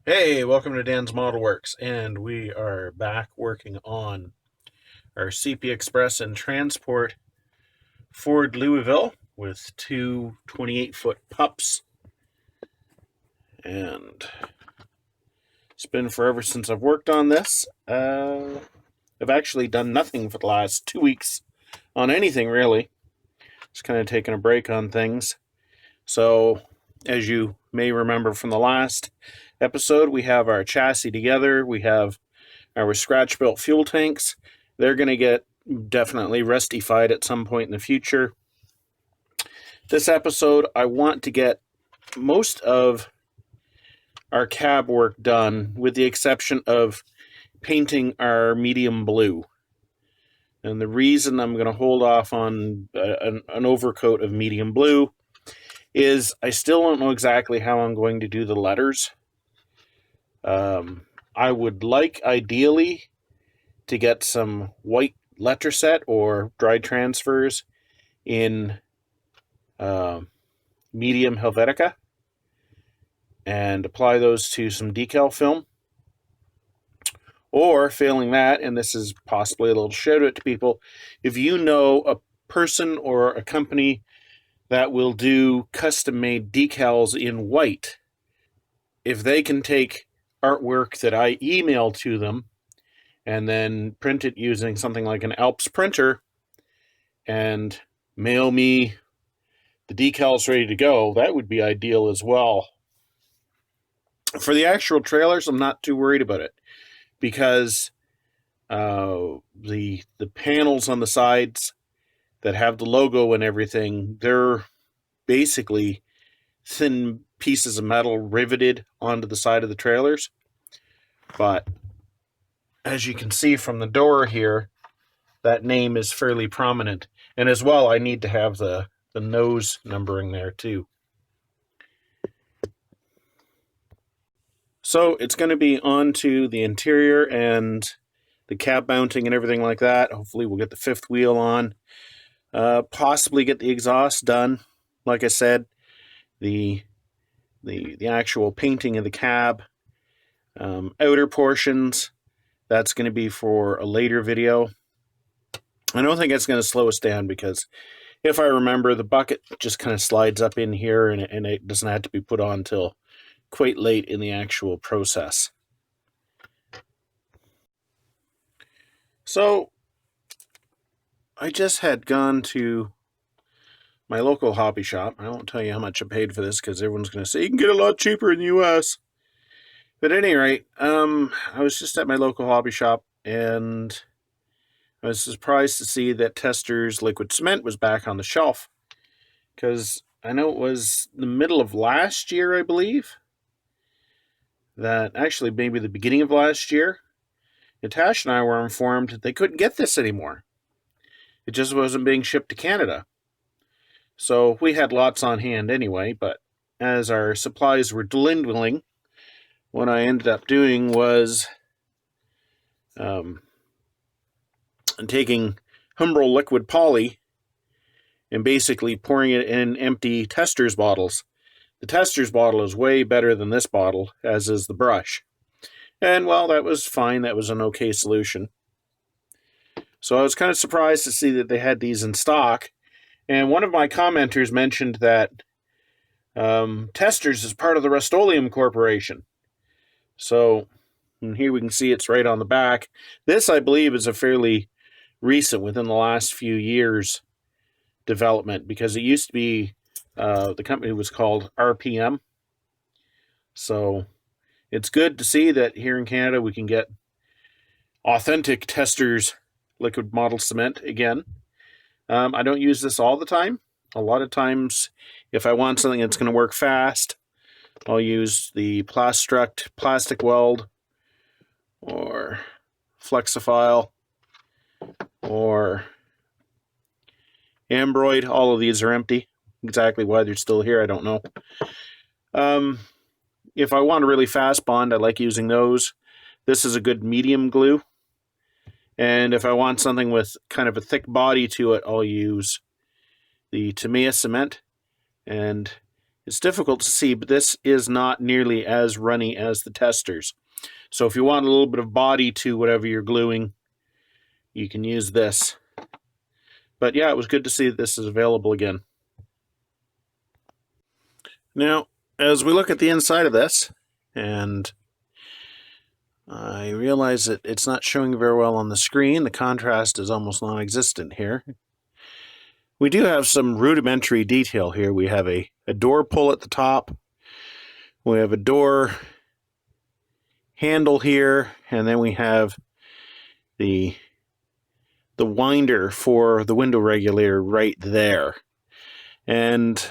Hey, welcome to Dan's Model Works, and we are back working on our CP Express and Transport Ford Louisville with two 28-foot pups. And it's been forever since I've worked on this. I've actually done nothing for the last 2 weeks on anything, really. Just kind of taking a break on things. So, as you may remember from the last episode, we have our chassis together. We have our scratch-built fuel tanks. They're going to get definitely rustified at some point in the future. This episode, I want to get most of our cab work done, with the exception of painting our medium blue. And the reason I'm going to hold off on an overcoat of medium blue is I still don't know exactly how I'm going to do the letters. I would like, ideally, to get some white letter set or dry transfers in medium Helvetica and apply those to some decal film. Or, failing that, and this is possibly a little shout out to people, if you know a person or a company that will do custom made decals in white, if they can take artwork that I email to them and then print it using something like an Alps printer and mail me the decals ready to go, that would be ideal as well. For the actual trailers, I'm not too worried about it, because the panels on the sides that have the logo and everything, they're basically thin pieces of metal riveted onto the side of the trailers. But as you can see from the door here, that name is fairly prominent. And as well, I need to have the nose numbering there too. So it's going to be on to the interior and the cab mounting and everything like that. Hopefully we'll get the fifth wheel on. Possibly get the exhaust done. Like I said, the actual painting of the cab, outer portions, that's going to be for a later video. I don't think it's going to slow us down, because if I remember, the bucket just kind of slides up in here, and it doesn't have to be put on till quite late in the actual process. So I just had gone to my local hobby shop. I won't tell you how much I paid for this, because everyone's going to say you can get a lot cheaper in the US. But at any rate, I was just at my local hobby shop, and I was surprised to see that Tester's liquid cement was back on the shelf, because I know it was the middle of last year, I believe, that actually maybe the beginning of last year, Natasha and I were informed they couldn't get this anymore. It just wasn't being shipped to Canada. So we had lots on hand anyway, but as our supplies were dwindling, what I ended up doing was taking Humbrol liquid poly and basically pouring it in empty Tester's bottles. The Tester's bottle is way better than this bottle, as is the brush. And, well, that was fine. That was an okay solution. So I was kind of surprised to see that they had these in stock. And one of my commenters mentioned that Tester's is part of the Rust-Oleum Corporation. So, and here we can see it's right on the back. This, I believe, is a fairly recent, within the last few years, development, because it used to be, the company was called RPM. So it's good to see that here in Canada we can get authentic Tester's liquid model cement again. I don't use this all the time. A lot of times, if I want something that's going to work fast, I'll use the Plastruct plastic weld, or Flexifile, or Ambroid. All of these are empty. Exactly why they're still here, I don't know. If I want a really fast bond, I like using those. This is a good medium glue. And if I want something with kind of a thick body to it, I'll use the Tamiya cement. And It's difficult to see, but this is not nearly as runny as the testers. So if you want a little bit of body to whatever you're gluing, you can use this. But yeah, it was good to see that this is available again. Now, as we look at the inside of this, and I realize that it's not showing very well on the screen, the contrast is almost non-existent here. We do have some rudimentary detail here. We have a door pull at the top. We have a door handle here, and then we have the winder for the window regulator right there. And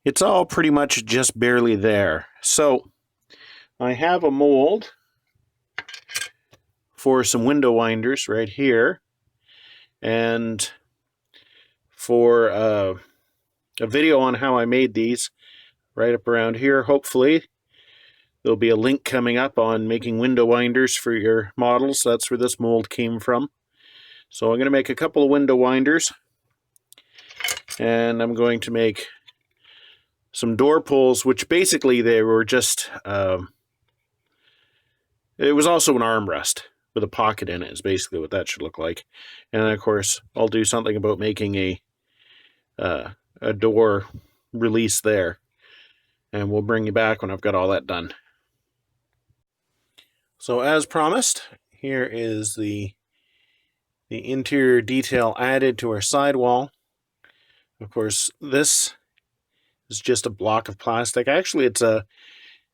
it's all pretty much just barely there. So I have a mold for some window winders right here. And for a video on how I made these right up around here, hopefully. There'll be a link coming up on making window winders for your models. That's where this mold came from. So I'm going to make a couple of window winders. And I'm going to make some door pulls, which basically they were just... it was also an armrest with a pocket in it, is basically what that should look like. And then, of course, I'll do something about making a door release there. And we'll bring you back when I've got all that done. So as promised, here is the interior detail added to our sidewall. Of course, this is just a block of plastic. Actually, it's a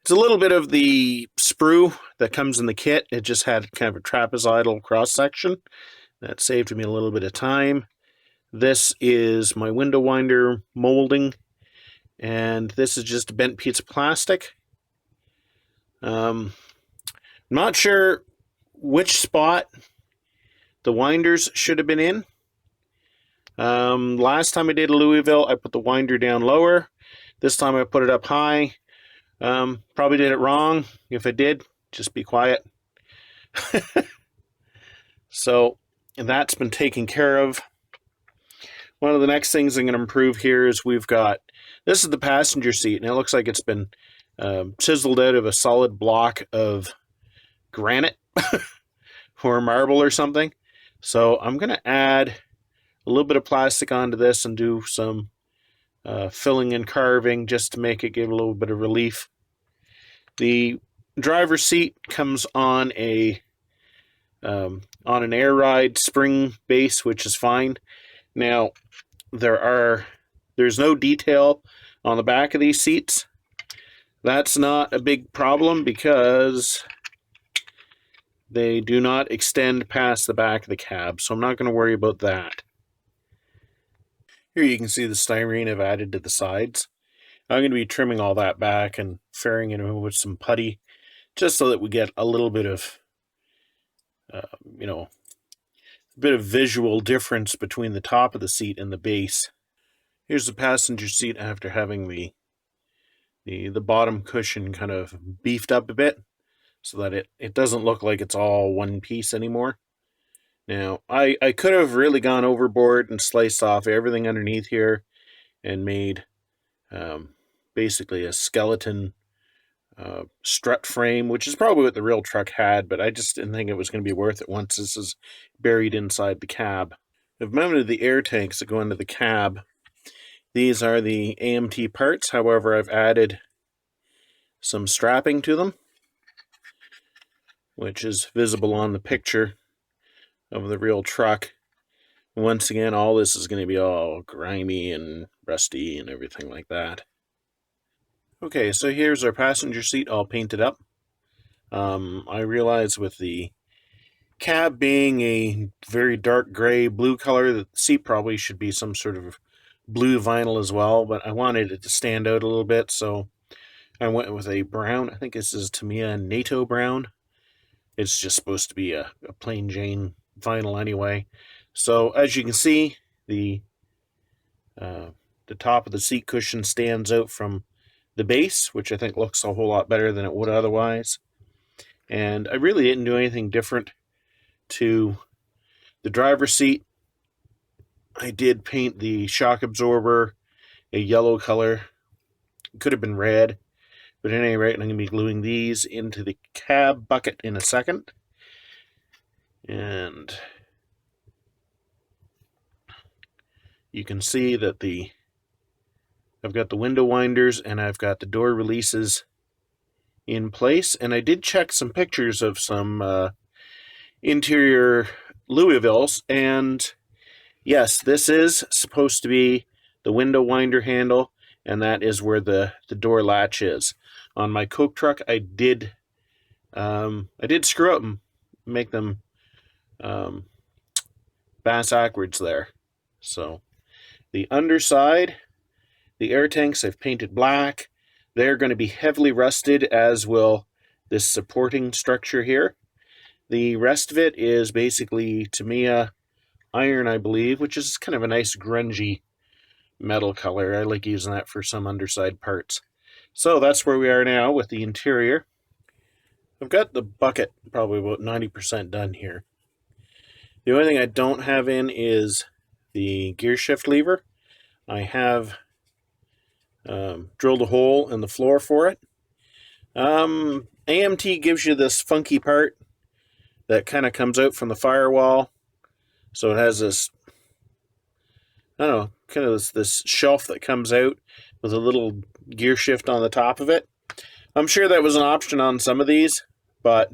little bit of the sprue that comes in the kit. It just had kind of a trapezoidal cross section. That saved me a little bit of time. This is my window winder molding, and this is just a bent piece of plastic. I'm not sure which spot the winders should have been in. Last time I did a Louisville, I put the winder down lower. This time I put it up high. Probably did it wrong. If I did, just be quiet. So that's been taken care of. One of the next things I'm going to improve here is this is the passenger seat, and it looks like it's been chiseled out of a solid block of granite or marble or something. So I'm going to add a little bit of plastic onto this and do some filling and carving just to make it give a little bit of relief. The driver's seat comes on an air ride spring base, which is fine. Now there's no detail on the back of these seats. That's not a big problem because they do not extend past the back of the cab, so I'm not going to worry about that. Here you can see the styrene I've added to the sides. I'm going to be trimming all that back and ferrying it in with some putty, just so that we get a little bit of, a bit of visual difference between the top of the seat and the base. Here's the passenger seat after having the bottom cushion kind of beefed up a bit, so that it doesn't look like it's all one piece anymore. Now, I could have really gone overboard and sliced off everything underneath here and made basically a skeleton strut frame, which is probably what the real truck had, but I just didn't think it was going to be worth it once this is buried inside the cab. I've mounted the air tanks that go into the cab. These are the AMT parts, however, I've added some strapping to them, which is visible on the picture of the real truck. Once again, all this is going to be all grimy and rusty and everything like that. Okay, so here's our passenger seat all painted up. I realize with the cab being a very dark gray blue color, that the seat probably should be some sort of blue vinyl as well, but I wanted it to stand out a little bit, so I went with a brown. I think this is Tamiya NATO brown. It's just supposed to be a plain Jane vinyl anyway. So as you can see, the top of the seat cushion stands out from the base, which I think looks a whole lot better than it would otherwise. And I really didn't do anything different to the driver's seat. I did paint the shock absorber a yellow color, It could have been red, but at any rate, I'm going to be gluing these into the cab bucket in a second. And you can see that I've got the window winders and I've got the door releases in place. And I did check some pictures of some interior Louisvilles, and yes, this is supposed to be the window winder handle, and that is where the door latch is. On my Coke truck, I did screw up and make them bass backwards there. So the underside, the air tanks I've painted black. They're going to be heavily rusted, as will this supporting structure here. The rest of it is basically Tamiya iron, I believe, which is kind of a nice grungy metal color. I like using that for some underside parts. So that's where we are now with the interior. I've got the bucket probably about 90% done here. The only thing I don't have in is the gear shift lever. I have drilled a hole in the floor for it. AMT gives you this funky part that kind of comes out from the firewall. So it has this, I don't know, kind of this shelf that comes out with a little gear shift on the top of it. I'm sure that was an option on some of these, but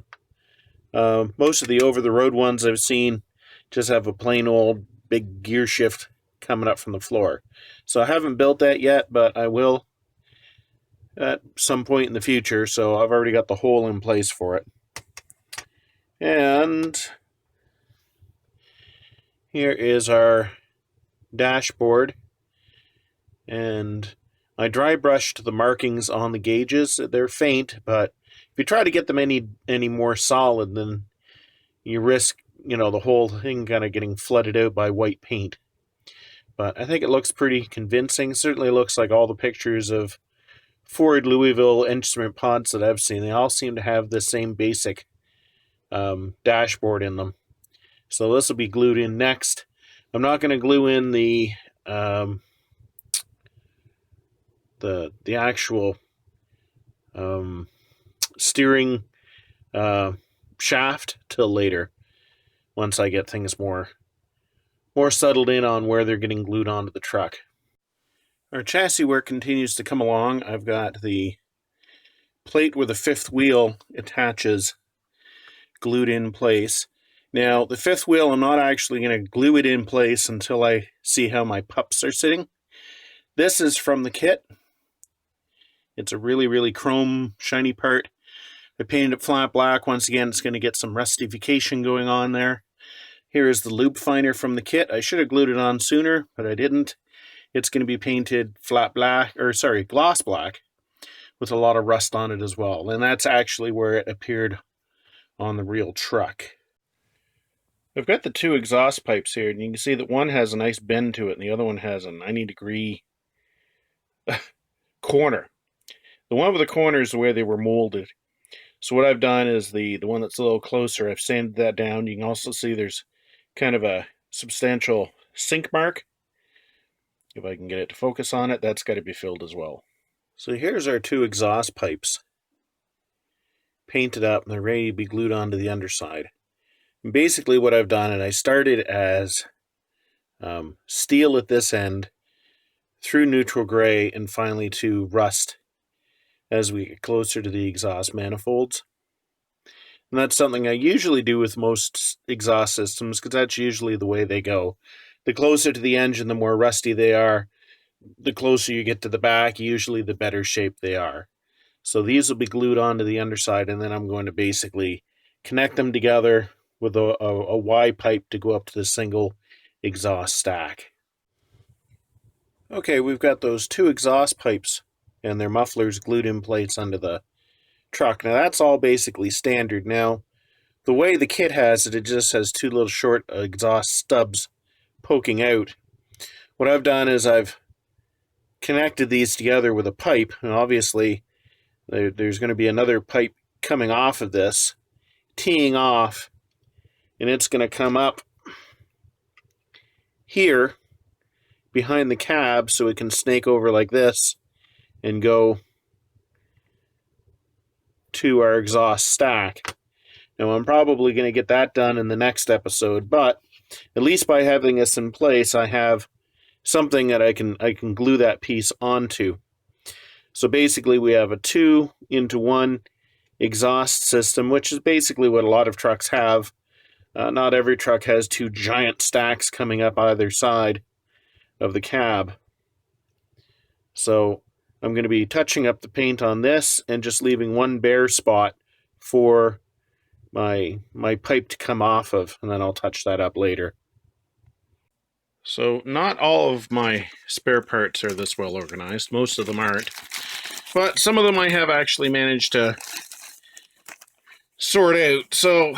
most of the over-the-road ones I've seen just have a plain old big gear shift coming up from the floor. So I haven't built that yet, but I will at some point in the future, so I've already got the hole in place for it. And here is our dashboard, and I dry brushed the markings on the gauges. They're faint, but if you try to get them any more solid, then you risk, the whole thing kind of getting flooded out by white paint. But I think it looks pretty convincing. Certainly looks like all the pictures of Ford Louisville instrument pods that I've seen. They all seem to have the same basic dashboard in them. So this will be glued in next. I'm not going to glue in the actual steering shaft till later, once I get things more settled in on where they're getting glued onto the truck. Our chassis work continues to come along. I've got the plate where the fifth wheel attaches glued in place. Now, the fifth wheel, I'm not actually going to glue it in place until I see how my pups are sitting. This is from the kit. It's a really, really chrome, shiny part. I painted it flat black. Once again, it's going to get some rustification going on there. Here is the lube finder from the kit. I should have glued it on sooner, but I didn't. It's going to be painted gloss black with a lot of rust on it as well. And that's actually where it appeared on the real truck. I've got the two exhaust pipes here, and you can see that one has a nice bend to it, and the other one has a 90-degree corner. The one with the corner is the way they were molded. So what I've done is the one that's a little closer, I've sanded that down. You can also see there's kind of a substantial sink mark. If I can get it to focus on it, that's got to be filled as well. So here's our two exhaust pipes painted up, and they're ready to be glued onto the underside. And basically what I've done, and I started as steel at this end, through neutral gray, and finally to rust as we get closer to the exhaust manifolds. And that's something I usually do with most exhaust systems, because that's usually the way they go. The closer to the engine, the more rusty they are. The closer you get to the back, usually the better shape they are. So these will be glued onto the underside, and then I'm going to basically connect them together with a Y pipe to go up to the single exhaust stack. Okay, we've got those two exhaust pipes and their mufflers glued in place under the truck. Now that's all basically standard. Now, the way the kit has it just has two little short exhaust stubs poking out. What I've done is I've connected these together with a pipe, and obviously there's going to be another pipe coming off of this, teeing off, and it's going to come up here behind the cab so it can snake over like this and go to our exhaust stack. Now, I'm probably going to get that done in the next episode, but at least by having this in place, I have something that I can glue that piece onto. So basically, we have a 2-into-1 exhaust system, which is basically what a lot of trucks have. Not every truck has 2 giant stacks coming up either side of the cab. So I'm going to be touching up the paint on this and just leaving one bare spot for my pipe to come off of, and then I'll touch that up later. So not all of my spare parts are this well organized. Most of them aren't. But some of them I have actually managed to sort out. So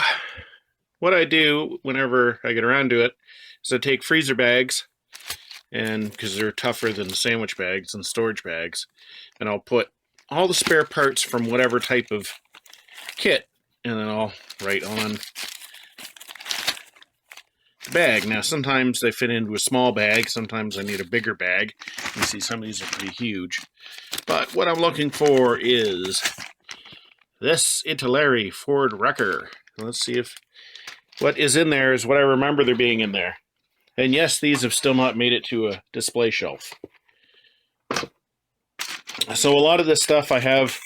what I do whenever I get around to it is I take freezer bags, and because they're tougher than sandwich bags and storage bags, and I'll put all the spare parts from whatever type of kit, and then I'll write on the bag. Now sometimes they fit into a small bag, sometimes I need a bigger bag. You can see some of these are pretty huge. But what I'm looking for is this Pt3 Ford wrecker. Let's see if what is in there is what I remember there being in there. And yes, these have still not made it to a display shelf. So a lot of this stuff I have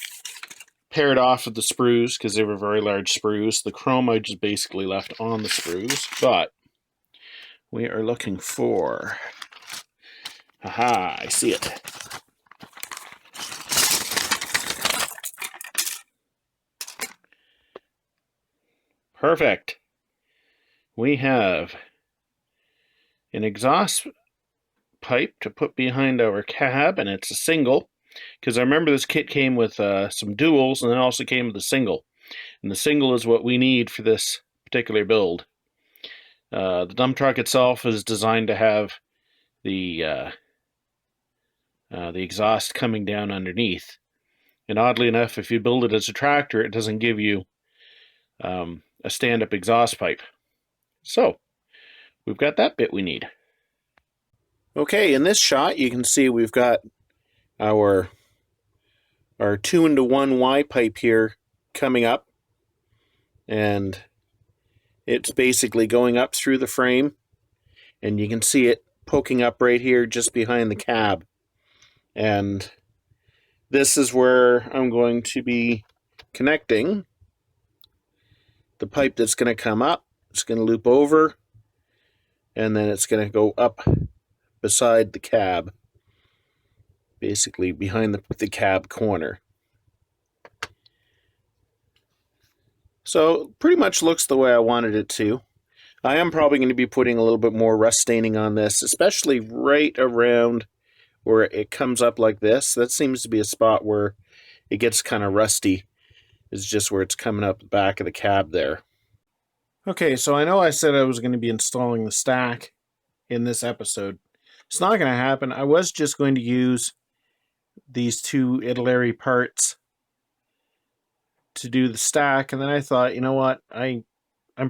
paired off with the sprues because they were very large sprues. The chrome I just basically left on the sprues, but we are looking for... Aha, I see it. Perfect. We have an exhaust pipe to put behind our cab, and it's a single, because I remember this kit came with some duals, and it also came with a single. And the single is what we need for this particular build. The dump truck itself is designed to have the exhaust coming down underneath. And oddly enough, if you build it as a tractor, it doesn't give you a stand-up exhaust pipe. So, we've got that bit we need. Okay, in this shot, you can see we've got our 2-into-1 Y pipe here coming up. And it's basically going up through the frame. And you can see it poking up right here just behind the cab. And this is where I'm going to be connecting the pipe that's going to come up. It's going to loop over, and then it's going to go up beside the cab, basically behind the cab corner. So pretty much looks the way I wanted it to. I am probably going to be putting a little bit more rust staining on this, especially right around where it comes up like this. That seems to be a spot where it gets kind of rusty. It's just where it's coming up the back of the cab there. Okay, so I know I said I was going to be installing the stack in this episode. It's not going to happen. I was just going to use these 2 Pt3 parts to do the stack, and then I thought, you know what, I'm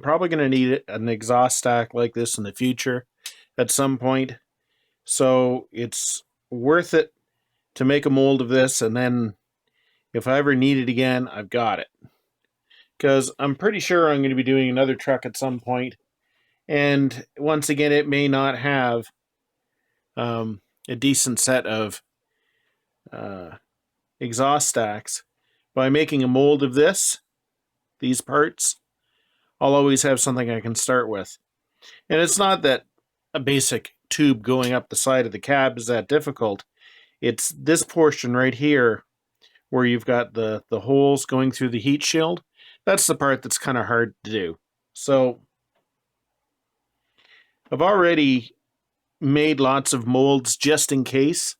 probably going to need an exhaust stack like this in the future at some point, so it's worth it to make a mold of this, and then if I ever need it again, I've got it. Because I'm pretty sure I'm going to be doing another truck at some point, and once again, it may not have a decent set of exhaust stacks. By making a mold of these parts, I'll always have something I can start with. And it's not that a basic tube going up the side of the cab is that difficult. It's this portion right here where you've got the holes going through the heat shield. That's the part that's kind of hard to do. So I've already made lots of molds just in case,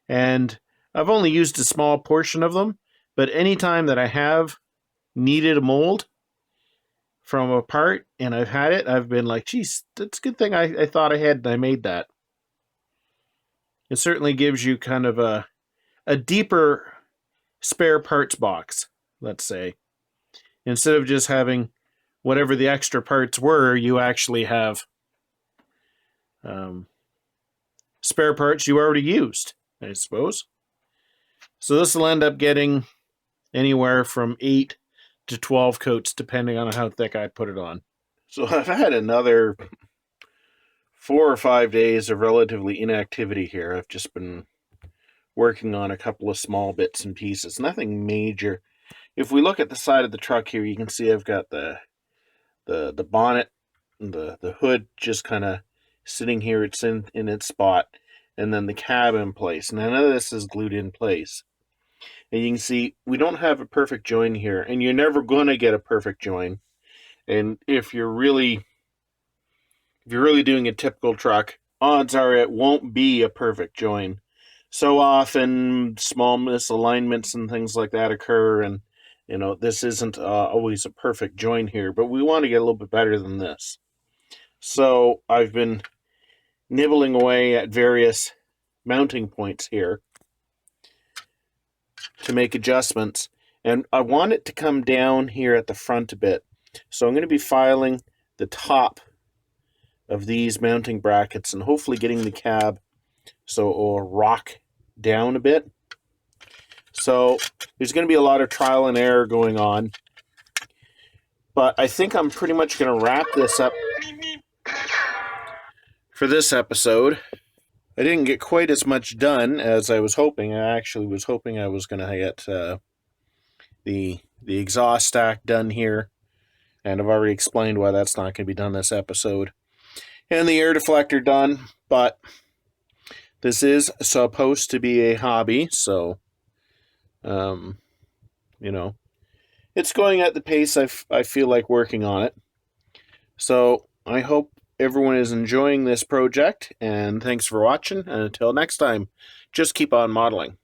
and I've only used a small portion of them, but anytime that I have needed a mold from a part and I've had it, I've been like, geez, that's a good thing I thought I had and I made that. It certainly gives you kind of a deeper spare parts box, let's say. Instead of just having whatever the extra parts were, you actually have spare parts you already used, I suppose. So this will end up getting anywhere from 8 to 12 coats, depending on how thick I put it on. So I've had another 4 or 5 days of relatively inactivity here. I've just been working on a couple of small bits and pieces, nothing major. If we look at the side of the truck here, you can see I've got the bonnet and the hood just kind of sitting here. It's in its spot, and then the cab in place. None of this is glued in place. And you can see we don't have a perfect join here, and you're never going to get a perfect join. And if you're really doing a typical truck, odds are it won't be a perfect join. So often small misalignments and things like that occur, and this isn't always a perfect join here, but we want to get a little bit better than this. So I've been nibbling away at various mounting points here to make adjustments, and I want it to come down here at the front a bit. So I'm going to be filing the top of these mounting brackets and hopefully getting the cab so it will rock down a bit. So there's going to be a lot of trial and error going on, but I think I'm pretty much going to wrap this up for this episode. I didn't get quite as much done as I was hoping. I actually was hoping I was going to get the exhaust stack done here, and I've already explained why that's not going to be done this episode. And the air deflector done, but this is supposed to be a hobby, so it's going at the pace I feel like working on it. So I hope everyone is enjoying this project, and thanks for watching, and until next time, just keep on modeling.